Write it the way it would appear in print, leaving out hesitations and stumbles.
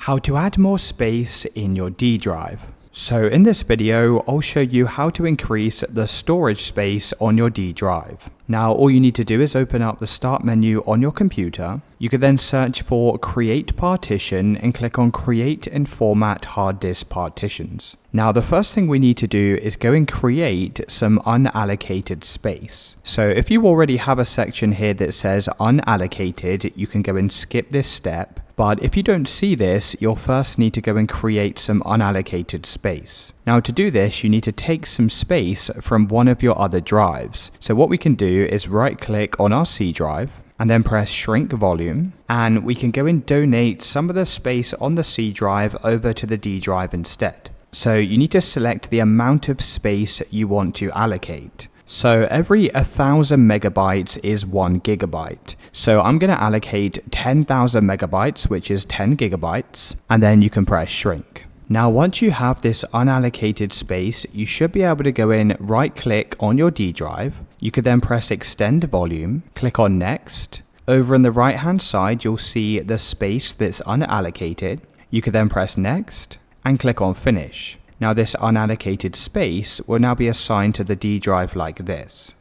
How to add more space in your D drive. So in this video, I'll show you how to increase the storage space on your D drive. Now, all you need to do is open up the Start menu on your computer. You can then search for Create Partition and click on Create and Format Hard Disk Partitions. Now, the first thing we need to do is go and create some unallocated space. So if you already have a section here that says unallocated, you can go and skip this step. But if you don't see this, you'll first need to go and create some unallocated space. Now, to do this, you need to take some space from one of your other drives. So what we can do is right click on our C drive and then press shrink volume, and we can go and donate some of the space on the C drive over to the D drive instead. So you need to select the amount of space you want to allocate. So every 1,000 megabytes is 1 gigabyte. So I'm going to allocate 10,000 megabytes, which is 10 gigabytes, and then you can press shrink. Now, once you have this unallocated space, you should be able to go in, right click on your D drive. You could then press extend volume, click on next. Over on the right hand side, you'll see the space that's unallocated. You could then press next and click on finish. Now, this unallocated space will now be assigned to the D drive like this.